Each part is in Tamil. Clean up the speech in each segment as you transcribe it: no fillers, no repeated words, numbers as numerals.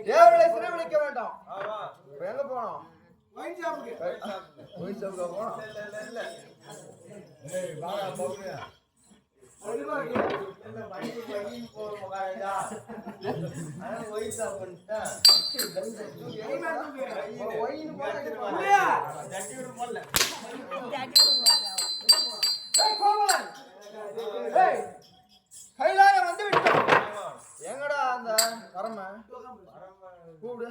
தேவர்களை சிறைபிடிக்க வேண்டாம். எங்க போனோம்? கைலாயம் வந்து விட்டோம். எங்கடா அந்த வரம கூப்பிடு.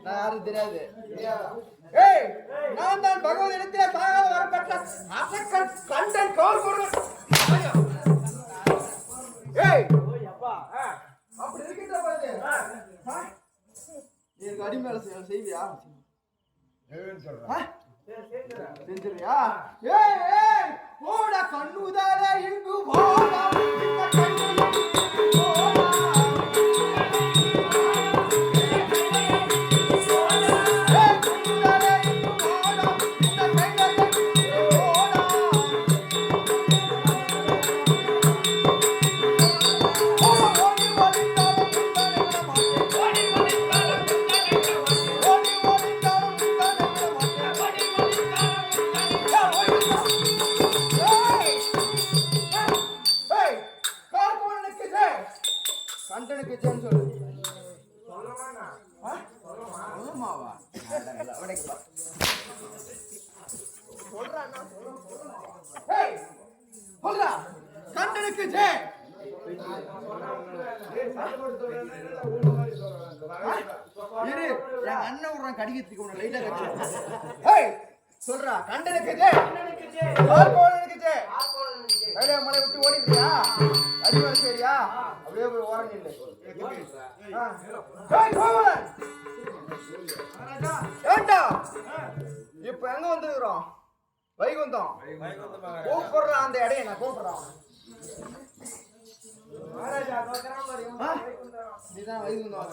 யாரும் தெரியாது. நான் தான் பகவத் இடத்திலே சாக வரப்பட்ட அசக்கன் கண்டன் கௌரவன். அப்படி இருக்கின்ற போது நீ அடிமேல செய்வியா? செஞ்சிருயா? போட கண்ணுதார இங்கு போடா கண்டனுக்கு ஜெய். அண்ணன் விடுறான் கடிக்கிறதுக்கு உன்னை லைட்டா கட்சி சொல்றா. கண்டனுக்கு ஜெய். ஆர்கோலனுக்கு ஜெய். கையில மலை விட்டு ஓடிக்கிறியா? அடிமலை சரியா? அப்படியே போய் ஓரம் இல்லை. ஏண்டா இப்ப எங்க வந்துருக்கிறோம்? வைகுந்தம். கூப்பிடுறான் அந்த இடையை நான் கூப்பிடுறான். நீதான் வைகுந்தம்.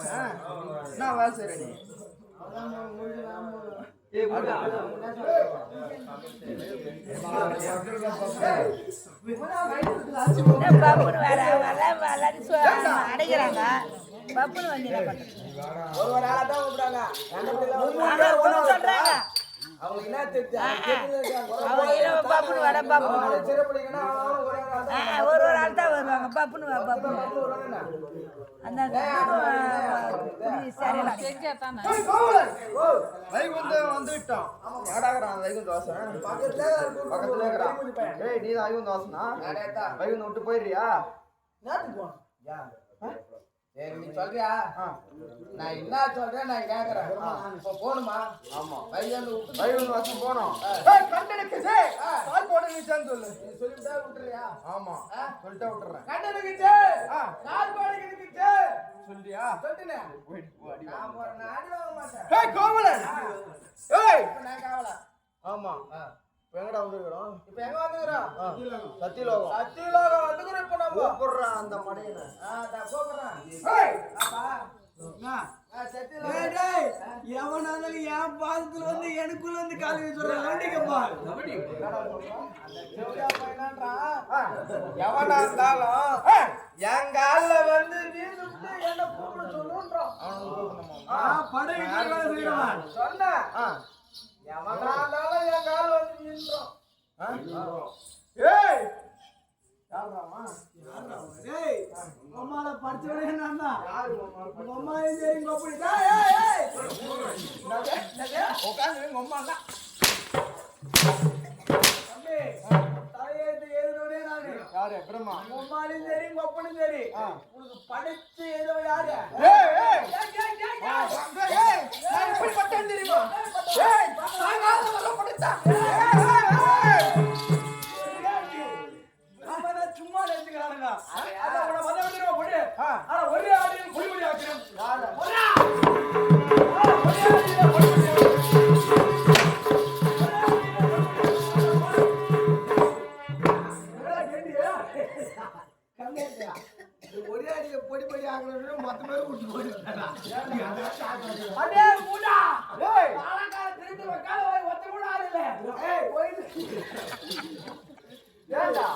நான் வேலை செய்றேன். நீ அடைக்கிறாங்க. பப்புனு வந்து ஒரு ஆளா தான் கூப்பிடுறாங்க. சொல்றாங்க அவங்க என்ன தெரிஞ்சா பப்புனு வர பப்புனு ஒரு ஆள் தான் வருவாங்க. பப்புனு அந்த வைகுந்தம் வந்துட்டோம். ஏடாகிறான் வைகுந்த வாசன் பக்கத்துல இருக்கிறான். ஏய் நீ தான் வைகுந்த வாசனா? வைகுந்தம் விட்டு போயிடுறியா? நீ சொல்றியா? நான் என்ன சொல்றேன் நான் கேக்குறேன். இப்ப போணுமா? ஆமா வைகுந்த வாசம் போனோம். கண்டனுக்கு கால் போட நீ சொல்லு. நீ சொல்லிட்டா விட்டுறியா? ஆமா சொல்லிட்டா விட்டுறேன். கண்டனுக்கு கால் போட சொல்றியா? சொல்லிட்டேனே. நான் ஒரு நாடி வாங்க மாட்டேன். ஏய் கோவலன். ஏய் நான் காவலா. ஆமா எங்கடா வந்துக்கிறோம்? இப்ப எங்க வந்துக்கிறோம்? சத்தியலோகம். சத்தியலோகம் வந்துக்கிறோம். இப்ப நம்ம கூப்பிடுறான் அந்த மடையனை. கூப்பிடுறான். எவனாலும் என் பாதத்துல வந்து எனக்குள்ள வந்து கால் வச்சுடுறான்ப்பா. எவனா இருந்தாலும் என் கால வந்து என்ன கூப்பிட சொல்லுன்றான். சொன்ன எவனா இருந்தாலும் என் கால வந்து வீழ்றான். ஏய் அம்மால படிச்சவனே நான் தான். அம்மாயும் சரி உங்க அப்படி உட்காந்து அம்மா தான் தலையெழுத்து எழுதுனே நானு. யாரு பிரம்மா அம்மாலும் சரி உங்க அப்பனும் சரி உனக்கு படிச்சு ஏதோ யாரு எப்படி பட்டம் தெரியுமா சும்மா நினைச்சுக்கிறானுங்க. ஒரே ஆடியும் குடிமொழி ஆக்கிறோம். ஒரே அடியில பொடி ஆகணும் மொத்த பேரும் விட்டு போயிட்டாங்க ஏண்டா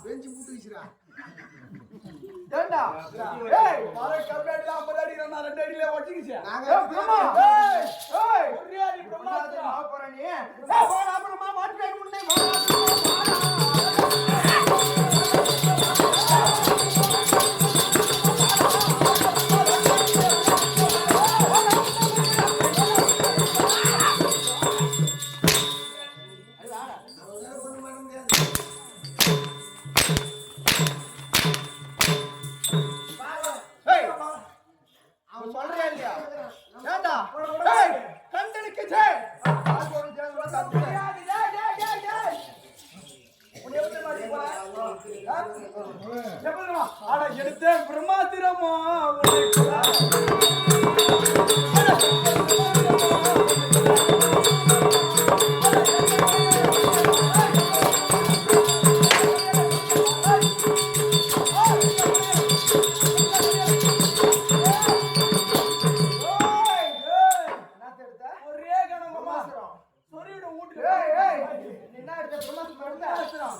பெஞ்சு போட்டு வச்சுரா ஏண்டா ஏய் பாரு கம்பெனில 50 அடி நான் 2 அடியில ஒட்டிக்கிச்சு நாங்க பிரம்மா ஏய் ஏய் ஒரே அடி பிரம்மா போற நீ ஏய் போடா பிரம்மா மாட்டி முன்னே எடுத்த பிரம்மாத்திரமா ஒரே கணம் சொல்லிவிடும் வீட்டுல என்ன எடுத்த பிரம்மாத்திரம்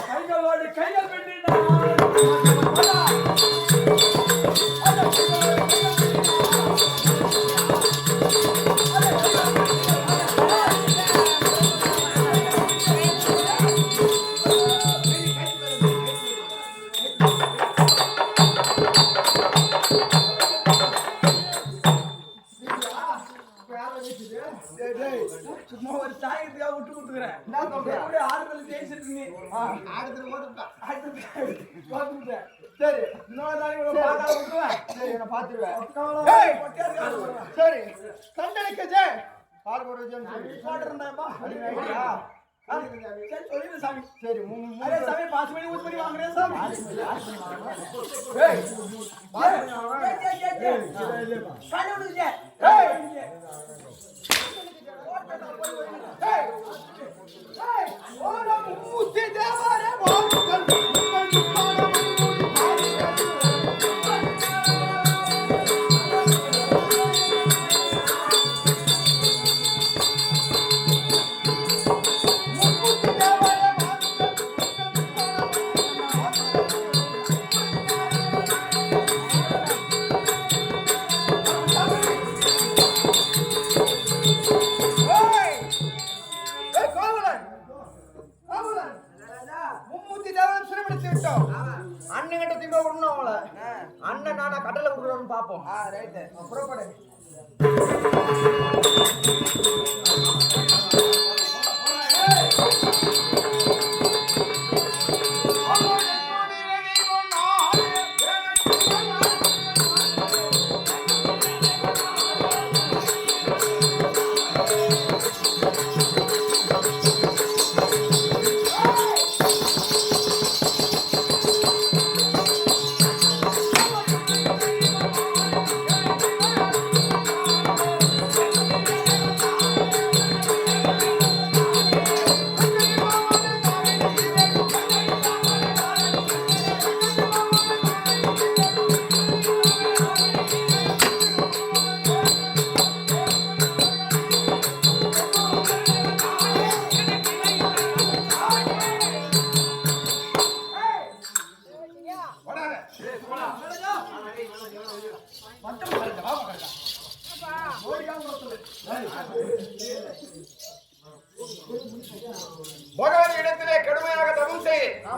கைகளோடு கைகள் சும்மா ஒரு சாயத்துக்காக விட்டு கொடுத்துக்கிறேன். ஆடுதல் ஜெயிச்சிட்டு நீ சரி இன்னொரு நாளைக்கு விட்டுருவேன். சரி நான் பாத்துருவேன் ஏய், சரி கண்டனுக்கு ஜெய் பால் போடுறேன் போட்டிருந்தேன்ப்பா. சரி, சொல்லிடு சாமி. சரி அரே சாமி, 5 மணி ஊசி பண்ணி வாங்குறேன் சாமி. ஏய் காலை விடுங்க. ஏய் ஓட முத்தி தேவாரே வாங்கல் அண்ணன் திம்ப விடணும் அவங்கள அண்ணன் நானா கடலை விடுறோம்னு பாப்போம் ரைட்டு புறப்படு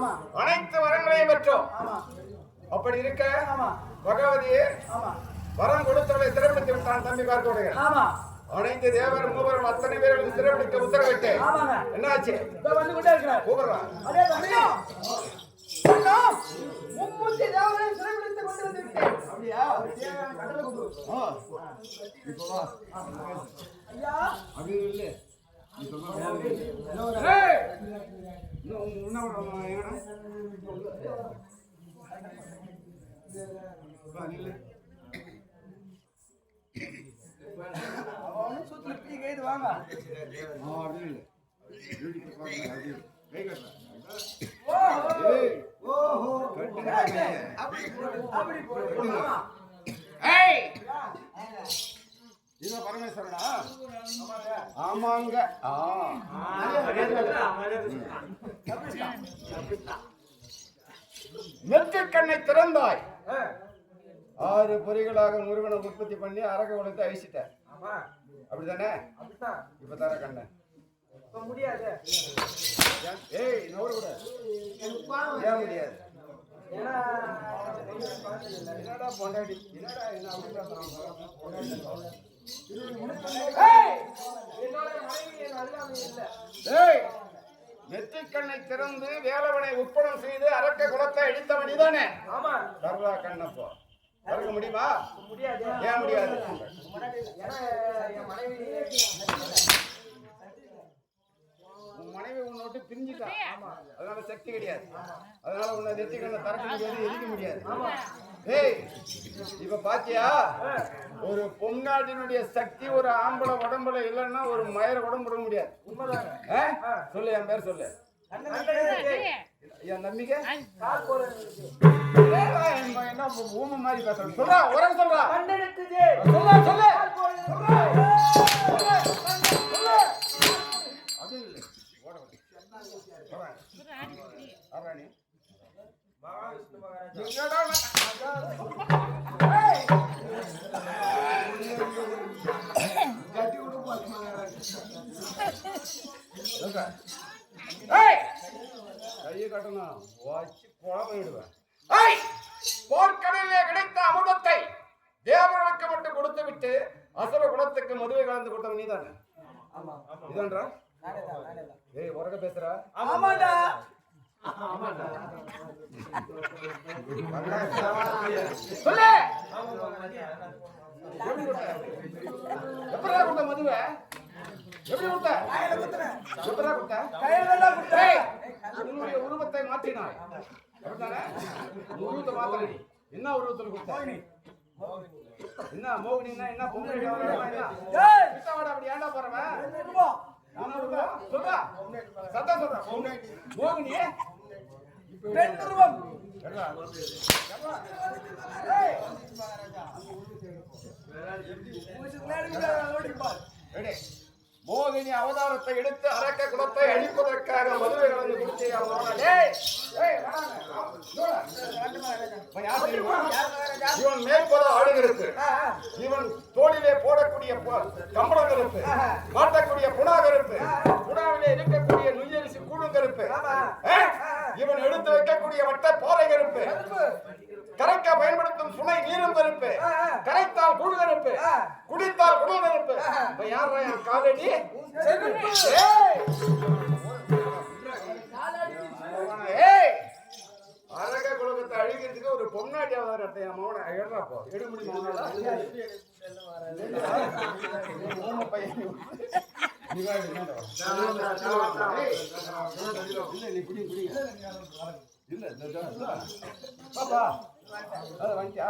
ஆமா அனைத்து வரங்களையும் பெற்றோம். ஆமா அப்படி இருக்க ஆமா பகவதியே ஆமா வரம் கொடுத்தவளை சிறைபிடித்து விட்டான் தம்பி பார்க்கக்கூடிய ஆமா அனைத்து தேவர் மூவரும் அத்தனை பேர்களும் சிறைபிடிக்க உத்தரவிட்டு ஆமாங்க என்னாச்சு? இதோ வந்து கொண்டே இருக்கிறார். கூப்பிடுறான். அதே தம்பியா அண்ணா மும்மூர்த்தி தேவரையும் சிறைபிடித்து கொண்டு வந்திருக்கேன். அப்படியா தேவன் கடலை கொண்டு இப்போ வா. ஐயா அப்படி இல்ல நீ சொன்னா இன்னும் உன்ன எங்கடா வா நில்லு. அவன் சுத்தி டீ கேது வாங்க அப்படி இல்ல வீட்டுக்கு போறேன் அப்படி கை கட்டறேன். ஓஹோ ஏய் ஓஹோ கட்டுங்க. அப்படி போடு ஏய் இது பரமேஸ்வரனா? ஆமாங்க. நெற்றி கண்ணை திறந்தாய். 6 பொறிகளாக முருகனை உற்பத்தி பண்ணி அரக உலகத்தை அழிச்சிட்ட. ஆமா அப்படிதானே? அப்படிதான் இப்ப தர கண்ண. இப்ப முடியாது. ஏய் நவர கூட. ஏன் முடியாது? ஏன்னா என்னடா பொண்டாடி? என்னடா என்ன அப்படி பேசுறான்? ஏய் என்னோட மனைவி என் அருகாமை இல்ல. ஏய் நெற்றிக்கண்ணை திறந்து வேலவனை உட்படம் செய்து அரக்க குலத்தை அழித்தவன் நீதானே? ஆமா தர்றா கண்ணப்போ. தரக்க முடியுமா? முடியாது. ஏன் முடியாது? ஏன்னா என் மனைவி உன் மனைவி உன்னை விட்டு பிரிஞ்சுட்டா. அதனால சக்தி கிடையாது. அதனால உன்னை நெற்றிக்கண்ணை திறக்க முடியாது, எரிக்க முடியாது. ஏய் இப்ப பாத்தியா? ஒரு பொம்நாட்டினுடைய சக்தி ஒரு ஆம்பளை உடம்புல இல்லைன்னா ஒரு மயிர உடம்பு விட முடியாது. உண்மைதாங்க. சொல்லு என் பேர் சொல்லு. என் நம்பிக்கை கால் போறது என்ன ஊமை மாதிரி பேசுறேன். சொல்றா உரம் சொல்றா. கண்டெடுக்குது. சொல்லு சொல்லு கால் போறது அது இல்லை ஓட ஆராணி மகாவிஷ்ணு மகாராஜா என்னடா கட்டி விடு பாத்து மகாராஜா. கையை கட்டணும் வாச்சி குழம்பிடுவேன். போர்க்கடலிலே கிடைத்த அமுதத்தை தேவர்களுக்கு மட்டும் கொடுத்து விட்டு அசுர குலத்துக்கு மதுவை கலந்து கொடுத்தவன் நீதானே? ஆமா இதான்றா? நானே தான் ஏய் உரக பேசுறா? ஆமாடா சொல்லு. எப்படி கொடுத்த? எப்படா கொடுத்த மதுவை? எப்படி கொடுத்த? எப்படா கொடுத்த? கையில குட்டை. உன்னுடைய உருவத்தை மாற்றினாய். அப்படித்தானே? உருவத்தை மாத்தலடி. என்ன உருவத்தில் கொடுத்த? என்ன மோகினின்னா என்ன பொம்பளை என்ன? ஏய் கிட்ட வாடா, அப்படி ஏன்டா போறவன்? நிறுவா. என்ன உருவம்? சொல்றா. சத்தம் சொல்றா. மோகினி பெண் உருவம். எடா. ஏய் மூச்சு நேரத்துல ஓடிப்பா. ரெடி. மோகினி அவதாரத்தை எடுத்து அரக்க குலத்தை அழிப்பதற்காக மதுவை கலந்து கொடுத்தே அவனோட. ஏய் ஏய் இவன் மேற்பத ஆடுகிறது. இவன் தோளிலே போடக்கூடிய கம்பளங்கருப்பு, மாட்டக்கூடிய புனாகருப்பு, புனாவிலே இருக்கக்கூடிய நுய்யரிசி கூடுங்கருப்பு, இவன் எடுத்து வைக்கக்கூடிய வட்ட பாறை கருப்பு, கரைக்க பயன்படுத்தும் சுனை நீரும் கருப்பு, கரைத்தால் கூடு கருப்பு, குடித்தால் குடல் கருப்பு. இப்ப யாரா என் காலடி? ஏய் அரக குலத்தை அழிக்கிறதுக்கு ஒரு பொன்னாட்டி அவதாரத்தை என் மௌன எடுறாப்போ எடு முடியுமா? பையன் பாப்பா அது வாங்கியா?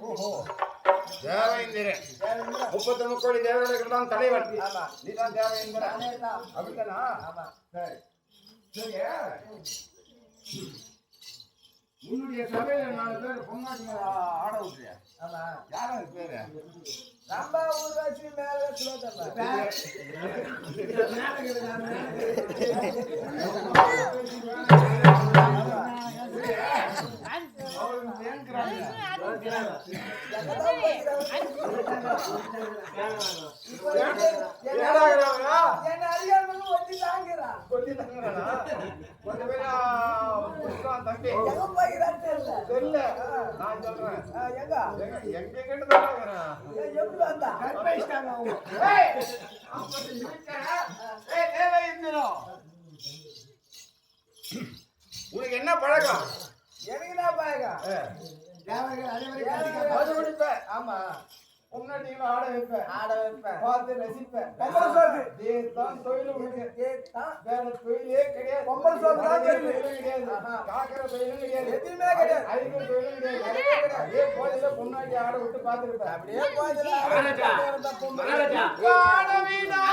ஓஹோ தேவேந்திரன் 33 கோடி தேவர்களுக்கு தான் தலைவன். நீதான் தேவேந்திரன். அப்படித்தானா? சரி உன்னுடைய சபையில 4 பேர் பொன்னாட்டிங்க ஆட விட்டுறியா? யாரா பேரு? நம்ம ஊராட்சி மேல சொல்லுங்க. அவருக்கு இருக்கிறாங்க. என்ன அறியாமல் ஒட்டி தாங்கிறா கொஞ்சம் பேரா புஷ்பம் தம்பி எங்க போகிறான்னு தெரியல தெரியல. நான் சொல்றேன் எங்க எங்க கிட்ட தான் எப்படி வந்தா உனக்கு என்ன பழக்கம்? எனக்கு தான் பாயகா அது குடிப்பேன். ஆமா முன்னாடியும் ஆட வைப்பேன், ஆட வைப்பேன். பார்த்து ரசிப்பேன். பொம்பளை சோக்கு. இதுதான் தொழில் உனக்கு. கேட்டான் வேற தொழிலே கிடையாது. பொம்பளை சோக்கு தான் தொழில். கிடையாது. காக்கிற தொழிலும் கிடையாது. எதுவுமே கிடையாது. அழிக்கிற தொழிலும் கிடையாது. அதே கோயில பொன்னாடி ஆட விட்டு பார்த்துருப்பேன். அப்படியே போயிடுறா காணவீனா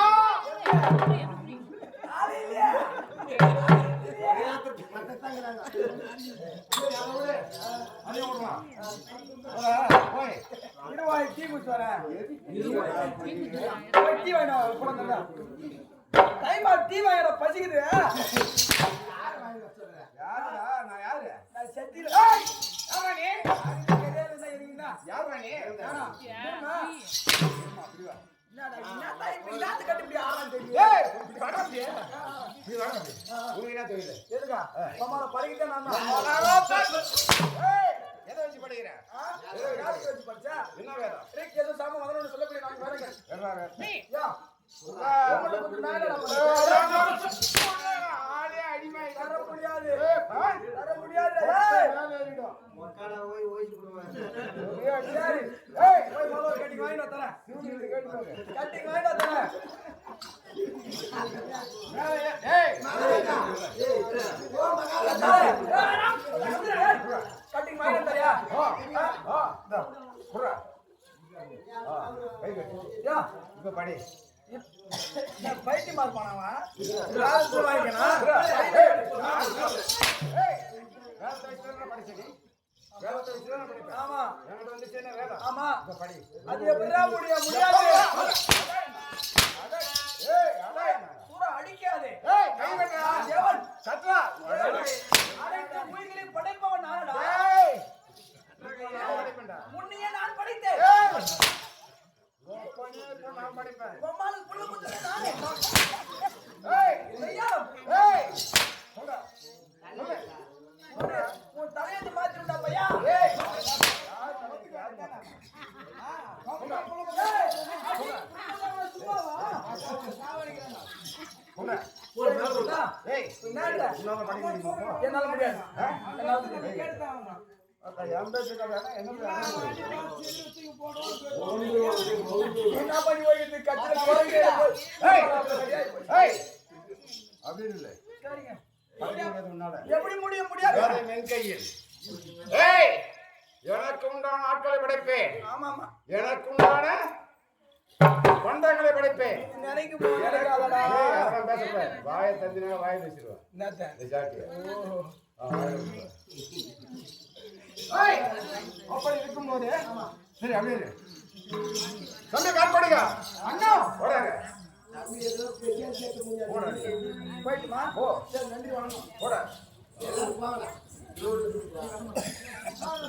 இருவாய் டீ குடிச்சு வரேன் டீ வாங்கினா டைமா டீ வாங்கிட பசிக்குது யாருடா? நான் யாரு? நான் செட்டில ஏய், இப்படி வாடா அப்படியே. இப்படி வாடா அப்படியே. உனக்கு என்ன தொழில்? எதுக்கா படிக்கிட்டே நான் ஏய், எதை வச்சு படிக்கிற? படிச்சா என்ன வேதம்? ஏதோ சாம மகனோட சொல்லக்கூடிய நான் வரேங்க என்ன வேதம்? யா ஆளே அடிமை. தர முடியாது ஏய், தர முடியாது மேல ஏறிடும். சரி ஏய் போய் மாலோ கட்டி வாங்கி நான் தரேன் சிவனுக்கு கேட்டு பாரு. கட்டி வாங்கி நான் தரேன் ஏய், கட்டி வாங்கி தரியா இந்தா, குர்ரா. கை கட்டு. யா இப்ப படி. பைத்தி மார் பண்ணாவா ராஜு வாங்கிக்கணும் ஏய், வேதத்தை வச்சுதானே படிச்ச நீ? வேதத்தை வச்சுதானே படிப்ப? ஆமா என்கிட்ட வந்துச்சு என்ன வேதம்? ஆமா இப்ப படி. அது எப்படிடா முடியாது ஏய், அடா என்ன? சூரா அடிக்காதே ஏய், கை வெட்டுடா. தேவன் சத்ரா. அனைத்து உயிர்களை படைப்பவன் நானடா ஏய், நான் படிப்பேன்டா. முன்னையே நான் படைத்தேன் ஏய், ஒப்பனே இப்ப நான் படிப்பேன். பொம்மாளுக்கு புள்ள குத்துறேன் நானே ஏய், ஐயா ஏய், போடா. சொல்லு. உன் தலையை மாத்திருந்தா பையா ஏய், போடா. ஏய், உன்னால படிக்க முடியுமா? என்னால முடியாது அக்கா, என் பேச்சு கதைனா என்ன என்ன பண்ணி வைக்கிறது கத்திர போறீங்க ஏய், அப்படின்னு இல்லை. சரிங்க படிக்க முடியாது உன்னால. எப்படி முடியாது வேலை மென் கையில். ஏய், எனக்கு உண்டான ஆட்களை படைப்பேன். ஆமா ஆமா எனக்கு உண்டான பண்டங்களை படைப்பேன். நினைக்கு போறடா ஏய், அதெல்லாம் பேசக்கூடாது. வாயை தந்தினா வாயை பேசிடுவேன். என்னத்த இந்த ஜாக்கிய. ஓஹோ ஏய், அப்படி இருக்கும்போது சரி அப்படியே இரு. தம்பி காட்பாடுங்க. அண்ணா போடாங்க. போயிட்டுமா ஓ, சரி நன்றி வணக்கம் போடா.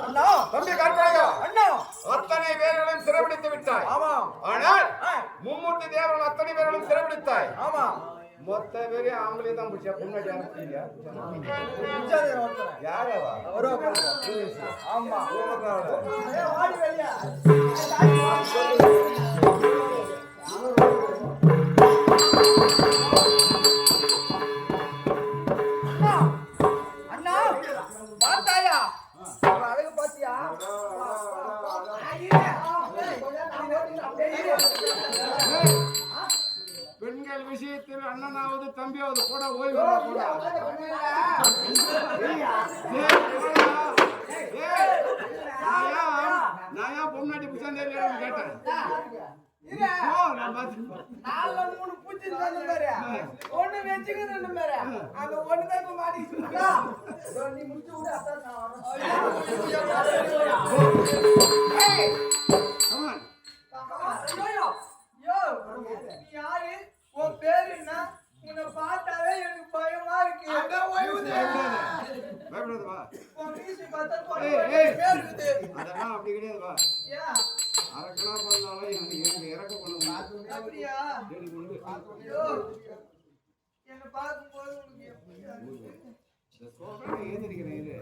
அண்ணா தம்பி காட்பாடுங்க. அண்ணா அத்தனை பேர்களையும் சிறைபிடித்து விட்டாய். ஆமா ஆனால் மும்மூர்த்தி தேவர்கள் அத்தனை பேர்களும் சிறைபிடித்தாய். ஆமா மொத்த பேரே ஆம்பளை தான் பிடிச்சா பொண்ணாடி யாரும் பிடிக்கலையா? யாரவா? ஆமா ஊமக்காவல. வாடி வெளியா அண்ணா பார்த்தாயா அழகு பாத்தியா பெண்கள் விஷயத்தில் அண்ணனாவது தம்பியாவது கூட ஓய்வு போடா. நான் ஏன் பொண்ணாட்டி புஷாந்தே கேட்டேன். நான் பார்த்து நாலு மூணு பூச்சி பாரு ஒண்ணு வெச்சுக்குது பாரு அந்த ஒண்ணுதான் இப்ப மாட்டிக்கிட்டு நீ முடிச்சு விடு அதான் Come on. யோ நீ யாரு உன் பேரு என்ன உன்னை பார்த்தாலே எனக்கு பயமா இருக்கு. பயப்படாத வா. உன் மீசை பார்த்தா ஏய், ஏய். பேர் இருக்குது. அதெல்லாம் அப்படி கிடையாது வா. ஏன்? அரக்கனா பண்ணாலும் எனக்கு இறக்க பண்ணுவோம். அப்படியா? எனக்கு உண்டு. ஐயோ, என்னை பார்க்கும்போது உனக்கு எப்படி இருக்கு? இந்த சோஃபால ஏந்திருக்கிறேன் இரு.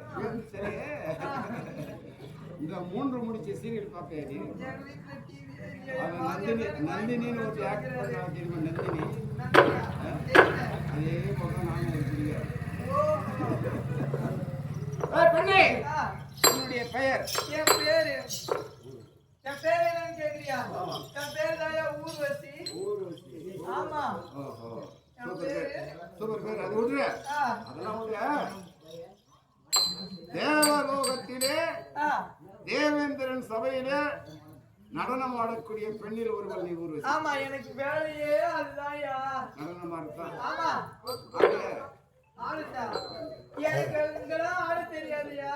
சரி. இந்த 3 முடிச்ச சீரியல் பாப்பியா நீ? எங்க வீட்டுல டிவியே இல்லையே. அவன் நந்தினின்னு ஒரு ஆக்ட் பண்ணா தெரியுமா? நந்தினி. நந்தினியா? தெரியல. அதே பக்கம் நானும் ஒரு பிரியா. ஓ. பெண்ணே, ஆ, உன்னுடைய பெயர்? என் பேரு என்னன்னு கேக்குறியா? என் பேரு தாயா ஊர்வசி. ஊர்வசி. ஆமா. ஓஹோ. என் சூப்பர் பேரு. பேர். சூப்பர் பேர். அது விடுற. ஆ, அதெல்லாம் விடுற. தேவலோகத்திலே ஆ. தேவேந்திரன் சபையிலே நடனம் ஆடக்கூடிய பெண்ணில் ஒருவள் நீ ஊர்வசி. ஆமா, எனக்கு வேலையே அதுதான்யா. நடனம் ஆடத்தான். ஆமா, ஆட ஆடுதா. எனக்கு இங்கெல்லாம் ஆட தெரியாதுயா.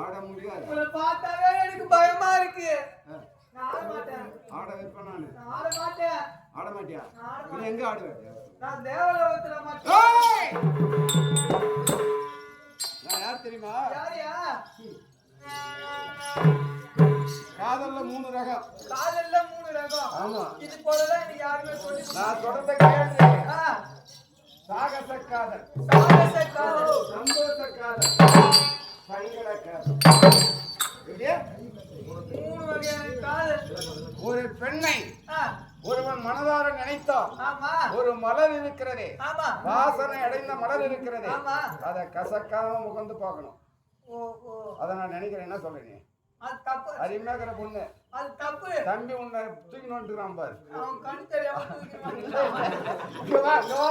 ஆட முடியாது. உங்களை பார்த்தாவே எனக்கு பயமா இருக்கு. நான் ஆட மாட்டேன். ஆட வைப்பேன் நானு. நான் ஆட மாட்டேன். ஆட மாட்டியா? நான் ஆட நீ மாட்டேன். எங்க ஆடுவேன்? நான் தேவலோகத்துல மட்டும். ஏய்! நான் யார் தெரியுமா? யாரையா? காதல்ல 3 ரகம். காதல்ல 3 ரகம். ஆமா. இது போலதான் எனக்கு யாருமே சொல்லி நான் தொடர்ந்த கேள்வி. ஆ, சாகச காதல், சாகச காதல், சந்தோஷ காதல், சங்கட காதல். இல்லையா? 3 வகையான காதல். ஒரு பெண்ணை ஆ, ஒருவன் மனதார நினைத்தான். ஆமா, ஒரு மலர் இருக்கிறதே, ஆமா, வாசனை அடைந்த மலர் இருக்கிறதே, ஆமா. அதை கசக்காம முகந்து பார்க்கணும். ஓ, ஓ, அதை நான் நினைக்கிறேன். என்ன சொல்றேன்? அது தப்பு. அருமையாக்கிற பொண்ணு அது தப்பு. தம்பி உன்னை தூக்கி வந்துக்கிறான் பாரு. அவன் கண் தெரியாம தூக்கிடுவான். இங்க வா, இங்க வா.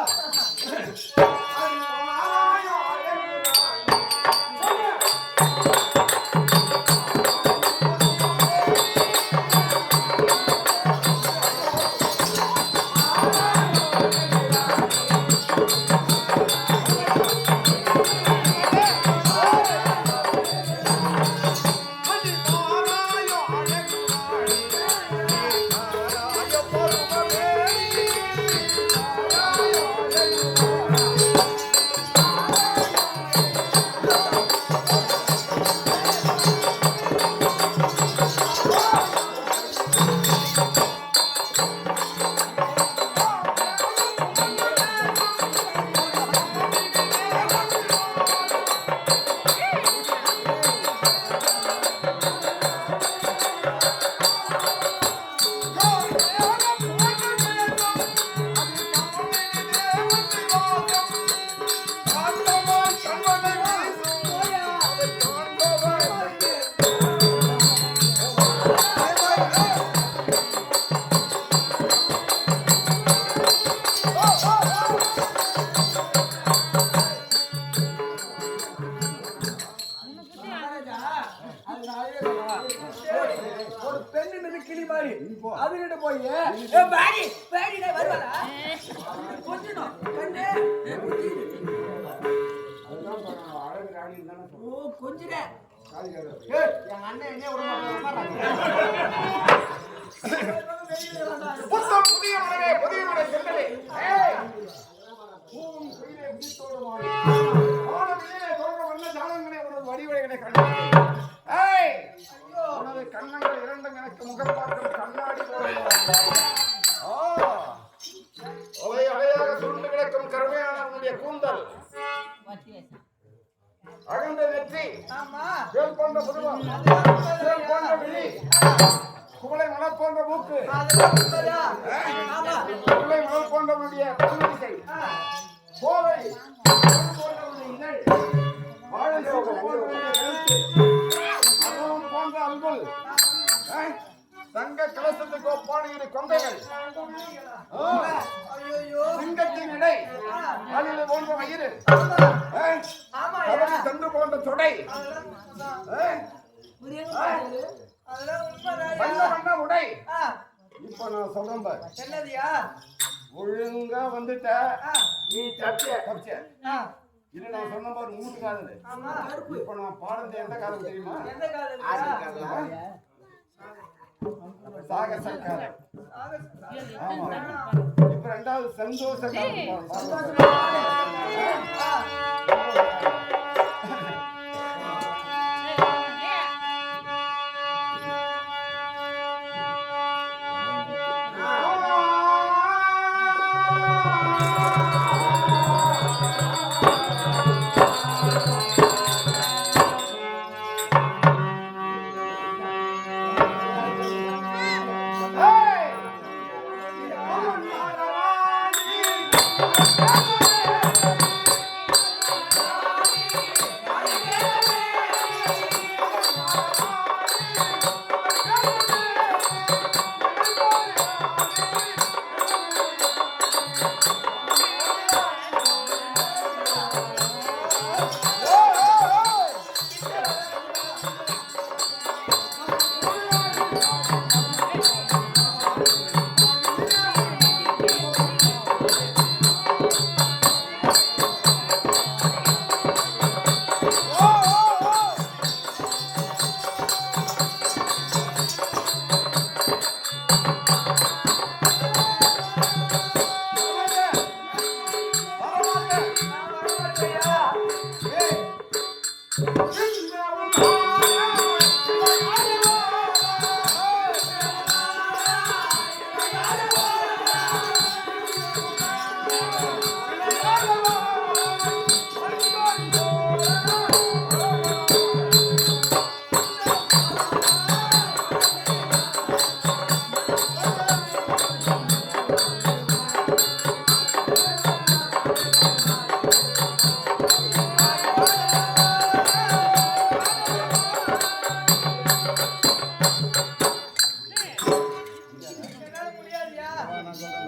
ஒரு பெண்ணு நின்னு கிளி மாதிரி அதுகிட்ட போய் பாடி பாடி வருவாளா கொஞ்சணும் கண்ணு அழகு ராணி தானே. ஓ கொஞ்சிட எங்க அண்ணன் என்ன விட புத்தம் புதிய மனமே, புதிய மனை சென்றதே. ஏய்! பூவும் குயிலே விழித்தோடுமாறு. வானவிலே தோன்ற வண்ண ஜாலங்களே உனது வடிவழகனை கண்டேன். ஏய்! உனது கண்ணங்கள் இரண்டும் எனக்கு முகம் பார்க்கும் கண்ணாடி போல. ஆ! அவை அலையாக சுருண்டு கிடக்கும் கருமையான உன்னுடைய கூந்தல், அகன்ற நெற்றி, ஆமா, வேல் போன்ற புருவம், வேல் போன்ற விழி, குவளை மலர் போன்ற மூக்கு, அதெல்லாம் உண்மையா? ஆமா, குவளை மலர் போன்ற உன்னுடைய பல்வரிசை, கோவை போன்ற உன்னுடைய இதழ், வாழை சோப்பு போன்ற உன்னுடைய கழுத்து, அகலம் போன்ற அல்குல், தங்க கலசத்துக்கு ஒப்பான இரு கொங்கைகள், ஐயோ, சிங்கத்தின் இடை, அழிவு போன்ற வயிறு, ஆமா, கவரி தண்டு போன்ற தொடை, அதெல்லாம் உண்மைதான். அதெல்லாம் வண்ண உண்மைதான். வண்ண உடை. ஆ, இப்ப நான் சொல்றேன் பாரு, என்னதுயா? ஒழுங்கா வந்துட்ட ஆ, நீ தப்பிச்ச. ஆ, இது நான் சொன்ன பாரு, மூணு காதல். ஆமா, இப்ப நான் பாடுறது எந்த காதல் தெரியுமா? எந்த காதல்? சாகச காதல். ஆமா. இப்ப 2வது நாள் சந்தோஷ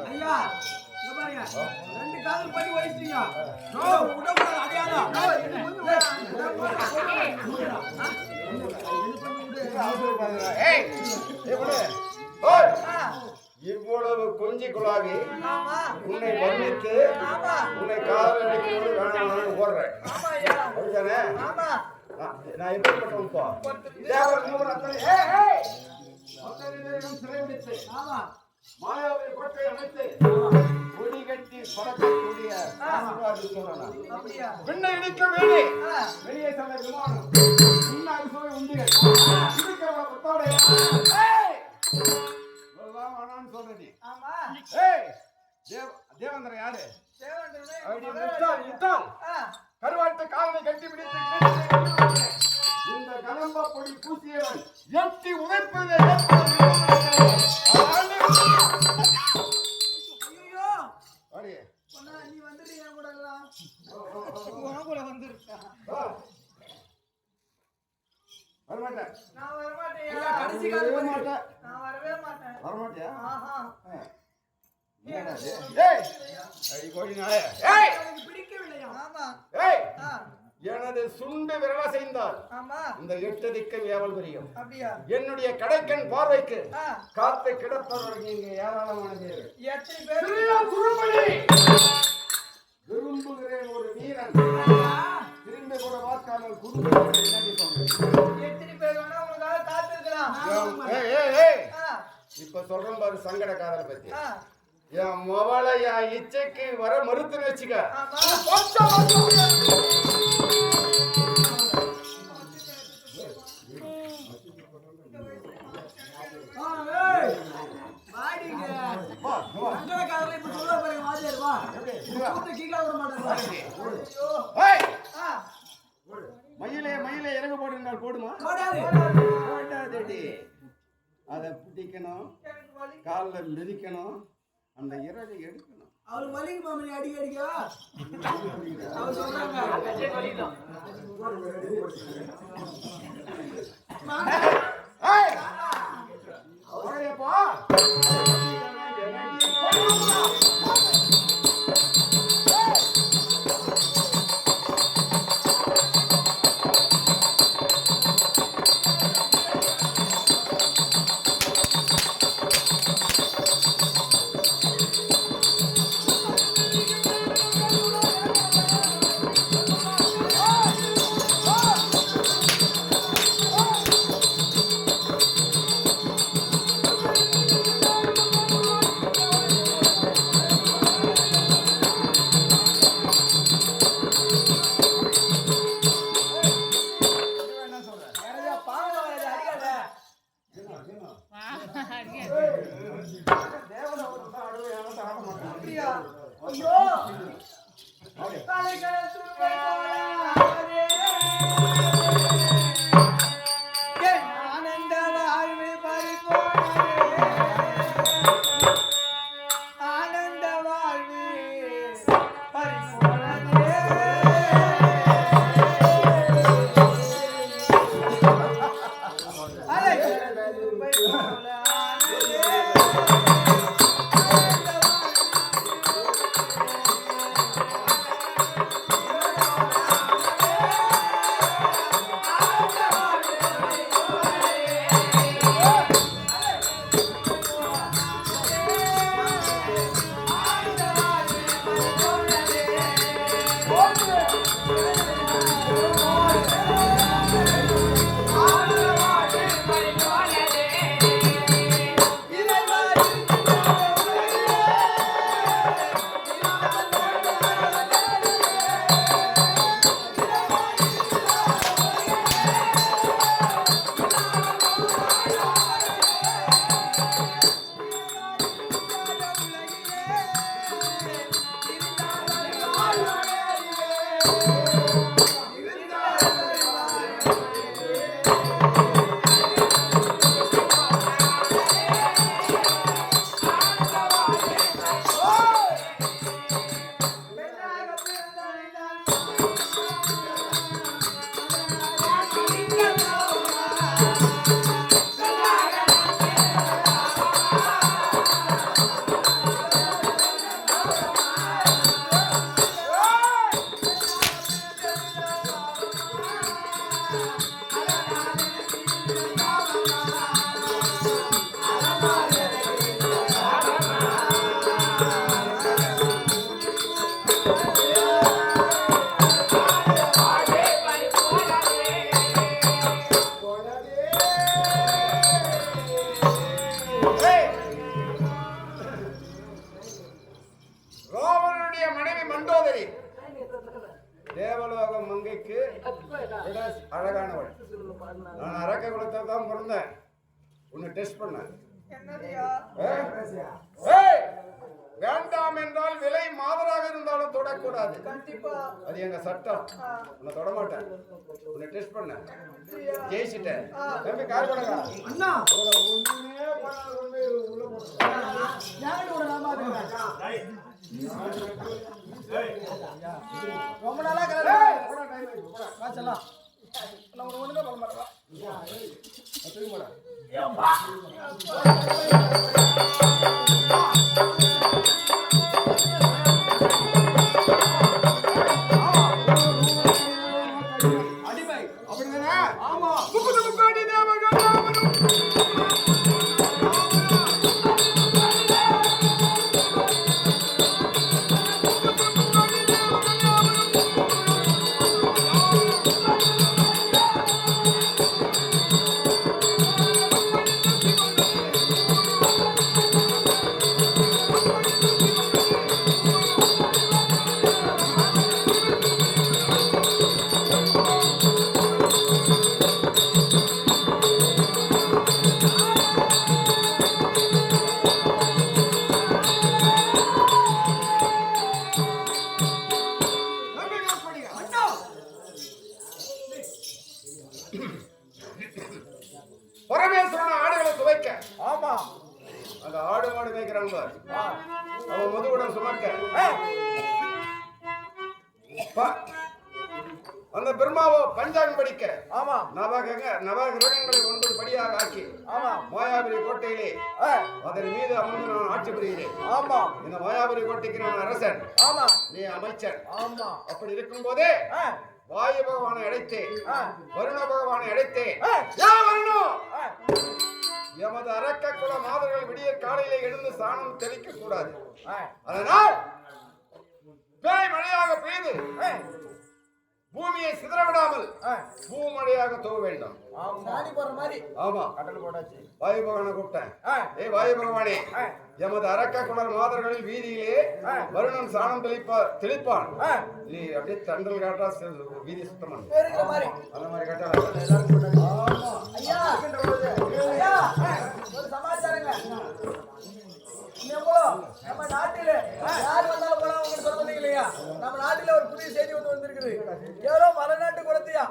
ஐயா இங்க பாருங்க ரெண்டு காதல் பண்ணி வச்சிட்டீங்க நோ விடக்கூடாது அடையாளம் இவ்வளவு கொஞ்சி குழாவி ஆமா உன்னை வர்ணித்து ஆமா உன்னை காதல் அடிக்கிறது வேணாம் ஓடுறேன் ஆமா ஐயா அப்படிதானே ஆமா நான் எப்படிப்பட்டவன்பா சிறைபிடித்து ஆமா மாயாவின் கோட்டை அமைத்து கொடி கட்டி பறக்கக்கூடிய ஆசீர்வாதம் சொல்லலாம். அப்படியா விண்ணை இடிக்க வேணி ஆ. வெளியே செல்ல விமானம் முன்னாடி சோய் உண்டுகள் இருக்கிறவங்க புத்தாடைய வேணான்னு சொல்ற நீ ஆமா ஏய் தேவேந்திரன் யாரு முட்டாள் கருவாட்டு காலனை கட்டி பிடித்து இந்த கலம்பா பொடி பூசியவன் எட்டி உழைப்பதை ஐயோ அடி பொண்ணா நீ வந்துட்டு என் கூட எல்லாம் வரமாட்டேன் நான் வர மாட்டேன் இல்ல, கடைசி வரவே காலம் மாட்டேன். நான் வரவே மாட்டேன் வரமாட்டியா ஆஹா என்னடா இது? ஏய் அடி கோடி நாயே ஏய் எனக்கு பிடிக்கவில்லையா ஆமா ஏய் ஆ எனது சுண்டு விரல செய்தால் ஆமா இந்த 8 திக்கும் ஏவல் புரியும் அப்படியா என்னுடைய கடைக்கண் பார்வைக்கு ஆ காத்து கிடப்பவர்கள் நீங்க ஏராளமான பேர் எத்தனை பேர் சிறிய குருமணி விரும்புகிறேன் ஒரு வீரன் திரும்பி கூட பார்க்காமல் குருமணி என்னடி சொல்றேன் எத்தனை பேர் வேணா உங்களுக்காக காத்திருக்கலாம் ஏய் ஏய் ஏய் ஆ இப்ப சொல்றேன் பாரு சங்கட காதலை பத்தி ஆ என் மவளை என் இச்சைக்கு வர மறுத்துன்னு வச்சுக்க ஆமா வாடிங்க வா, வா. சங்கட காதலை இப்ப சொல்ல பாருங்க வாதியார் வா கூப்பிட்டு கீழே விட மாட்டேன் ஐயோ ஏய் ஆ மயிலே மயிலே இறங்க போடுங்கள் போடுமா போடாது போடாதடி அதை பிடிக்கணும் எனக்கு வலி காலில் மிதிக்கணும் அந்த இறகை எடுக்கணும் அவருக்கு வலிக்கு மாமனி அடிக்க அடிக்க அவர் சொல்றாங்க ஏய் ஓடியப்பா அப்படியா? ஐயோ தலைகள் சுவை போலாரே என் ஆனந்த வாழ்வு பறிபோனதே ஆனந்த வாழ்வு பறிபோனதே அலைகள் சுவை போலாரே ராவணனுடைய மனைவி மண்டோதரி தேவலோக மங்கைக்கு விட அழகானவள். நான் அரக்க குலத்தை தான் பிறந்தேன். உன்னை டெஸ்ட் பண்ண என்னடியா? வேண்டாம் என்றால் விலை மாதராக இருந்தாலும் தொடக்கூடாது. கண்டிப்பா அது எங்க சட்டம். உன்னை தொட மாட்டேன். உன்னை டெஸ்ட் பண்ண ஜெயிச்சிட்டேன். தம்பி கார் கொடுங்க அண்ணா ஒண்ணுமே பண்ணாத கொண்டு உள்ள போட்டு யாரு கூட நான் பாத்துக்கிறேன் ரொம்ப நாளா காசெல்லாம் நம்ம ஒண்ணுமே பண்ண மாட்டோம். அடிமை அப்படிதானே? ஆமா முப்பது முக்காடி தேவர்கள் பரமேஸ்வரன் ஆடுகளை துவைக்க. ஆமா அந்த ஆடு மாடு மேய்க்கிறாங்க அவன் முதுகுடன் சுமக்க. அந்த பிரம்மாவோ பஞ்சாங்கம் படிக்க. ஆமா நவகிரகங்களை 9 படியாக ஆக்கி ஆமா மாயாபுரி கோட்டையிலே அதன் மீது அமர்ந்து நான் ஆட்சி புரிகிறேன். ஆமா இந்த மாயாபுரி கோட்டைக்கு நான் அரசன், ஆமா நீ அமைச்சர். ஆமா அப்படி இருக்கும் போதே வாயு பகவானை அழைத்தேன், வருண பகவானை அழைத்தேன். எமது அரக்க குல மாதர்கள் விடிய காலையிலே எழுந்து சாணம் தெளிக்க கூடாது. அதனால் பேய் மழையாக பெய்து பூமியை சிதற விடாமல் பூமழையாக தூவ வேண்டும். சாணி போடுற மாதிரி ஆமா, கடல் போட்டாச்சு. வாயு பகவானை கூப்பிட்டேன். ஏய் வாயு பகவானே, எமது அரக்க குணர் மாதர்களில் வீதியிலே வருணன் சாணம் தெளிப்பான். நீ அப்படியே தண்டல் காட்டா வீதி சுத்தம் பண்ணு. பெருகிற மாதிரி அந்த மாதிரி காட்டா ஐயா ஐயா ஒரு சமாச்சாரங்க. நம்ம நாட்டில யார் வந்தாலும் போலாம் உங்களுக்கு சொல்றது இல்லையா? நம்ம நாட்டில ஒரு புதிய செய்தி ஒன்று வந்திருக்குது. ஏதோ மலைநாட்டு குலத்தியா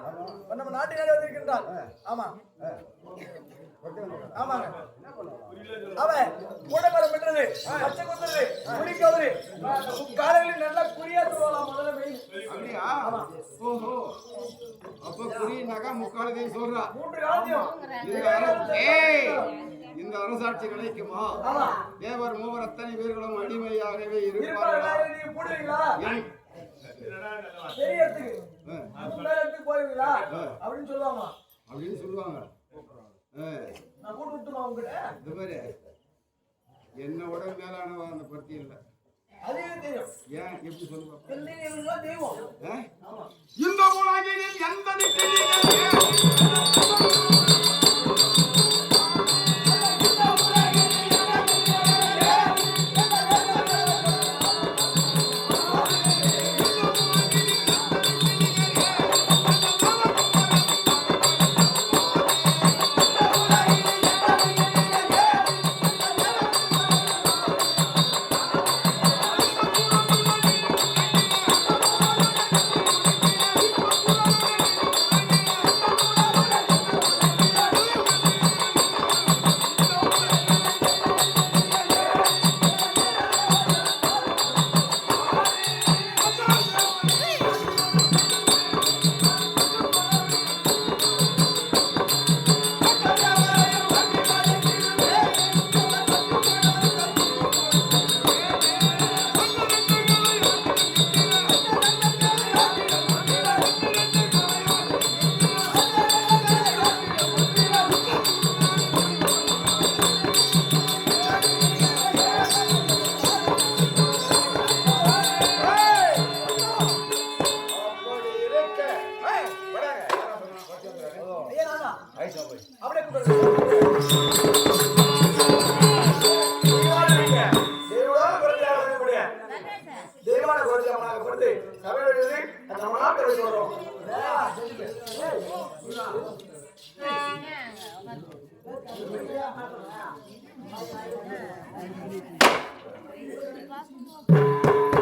நம்ம நாட்டினாலே வந்திருக்கின்றான். ஆமா ஆமாங்க. அவன் கூடமரம் பெற்றது, பச்சை குத்துறது, குடிக்கவுது, காலையில் நல்லா குறியா தருவாளாம். முதல்ல மெயின் அப்படியா? ஓஹோ, அப்ப குறினாக்கா முக்காலத்தையும் சொல்றா. 3 காலத்தையும் இந்த அரசாட்சி கிடைக்குமா? தேவர் மூவர் அத்தனை பேர்களும் அடிமையாகவே இருப்பார்கள். இருப்பார்கள். நீங்க போடுவீங்களா? பெரிய இடத்துக்கு இடத்துக்கு போவீங்களா அப்படின்னு சொல்லுவாங்க. அப்படின்னு சொல்லுவாங்க. நான் கூட்டு விட்டுமா உங்ககிட்ட? இந்த மாதிரி என்னோட மேலானவா அந்த பத்தி இல்ல. அதே தெரியும். ஏன் எப்படி சொல்லுவாங்க? தெய்வம் இந்த உலகில் எந்த Thank you.